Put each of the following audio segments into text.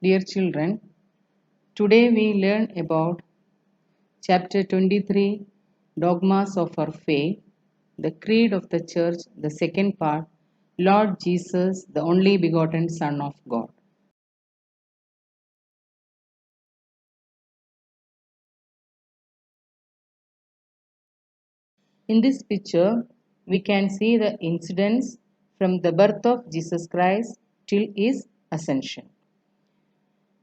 Dear children, today we learn about chapter 23 Dogmas of Our Faith, the Creed of the Church, the second part, Lord Jesus, the only begotten Son of God. In this picture, we can see the incidents from the birth of Jesus Christ till his ascension.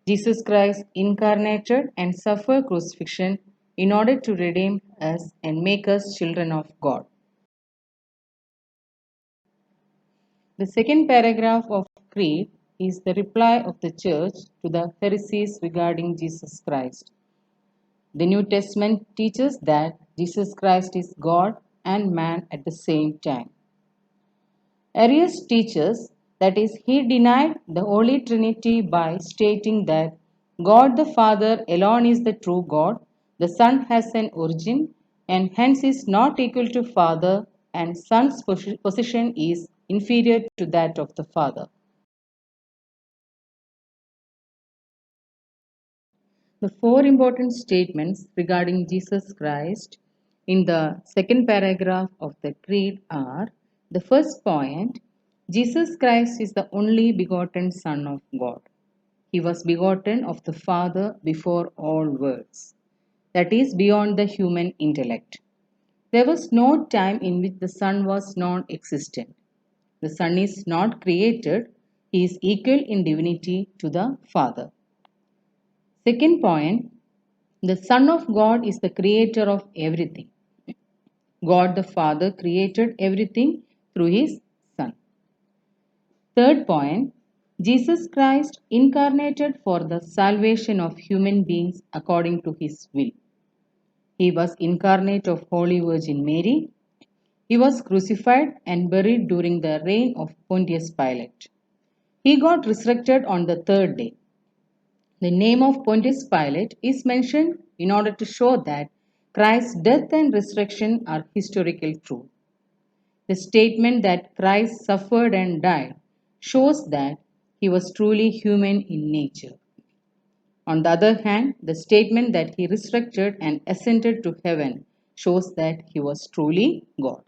Jesus Christ incarnated and suffered crucifixion in order to redeem us and make us children of God. The second paragraph of Creed is the reply of the Church to the heresies regarding Jesus Christ. The New Testament teaches that Jesus Christ is God and man at the same time. Arius teaches that is he denied the Holy Trinity by stating that God the Father alone is the true God, the Son has an origin and hence is not equal to Father and Son's position is inferior to that of the Father. The four important statements regarding Jesus Christ in the second paragraph of the Creed are: the first point, Jesus Christ is the only begotten Son of God. He was begotten of the Father before all worlds, that is, beyond the human intellect. There was no time in which the Son was non existent. The Son is not created, he is equal in divinity to the Father. Second point, the Son of God is the creator of everything. God the Father created everything through his Son. Third point, Jesus Christ incarnated for the salvation of human beings according to his will. He was incarnate of Holy Virgin Mary. He was crucified and buried during the reign of Pontius Pilate. He got resurrected on the third day. The name of Pontius Pilate is mentioned in order to show that Christ's death and resurrection are historical truth. The statement that Christ suffered and died shows that he was truly human in nature. On the other hand, the statement that he resurrected and ascended to heaven shows that he was truly God.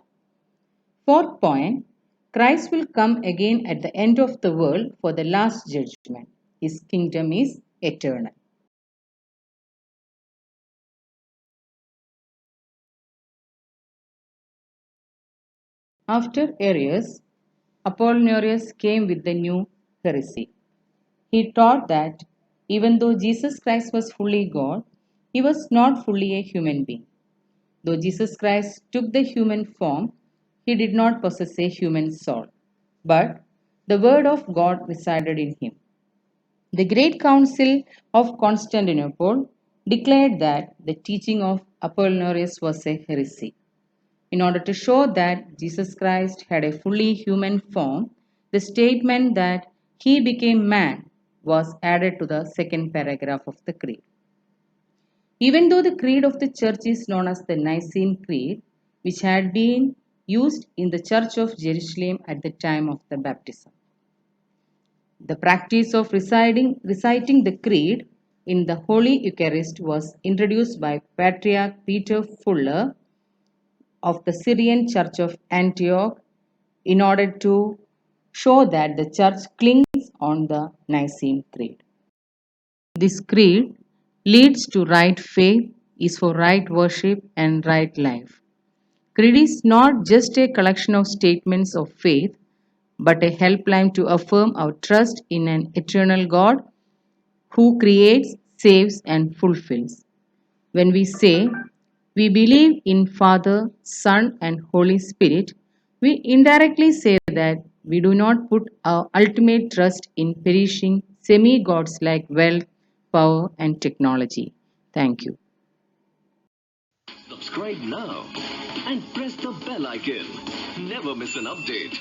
Fourth point, Christ will come again at the end of the world for the last judgment. His kingdom is eternal. After Arius, Apollinarius came with the new heresy. He taught that even though Jesus Christ was fully God, he was not fully a human being. Though Jesus Christ took the human form, he did not possess a human soul, but the Word of God resided in him. The Great Council of Constantinople declared that the teaching of Apollinarius was a heresy. In order to show that Jesus Christ had a fully human form, the statement that he became man was added to the second paragraph of the Creed. Even though the Creed of the Church is known as the Nicene Creed, which had been used in the Church of Jerusalem at the time of the baptism. The practice of reciting the Creed in the Holy Eucharist was introduced by Patriarch Peter Fuller of the Syrian Church of Antioch in order to show that the Church clings on the Nicene Creed. This creed leads to right faith, is for right worship and right life. Creed is not just a collection of statements of faith, but a helpline to affirm our trust in an eternal God who creates, saves, and fulfills. When we say we believe in Father, Son, and Holy Spirit, we indirectly say that we do not put our ultimate trust in perishing semi gods like wealth, power, and technology. Thank you. Subscribe now and press the bell icon. Never miss an update.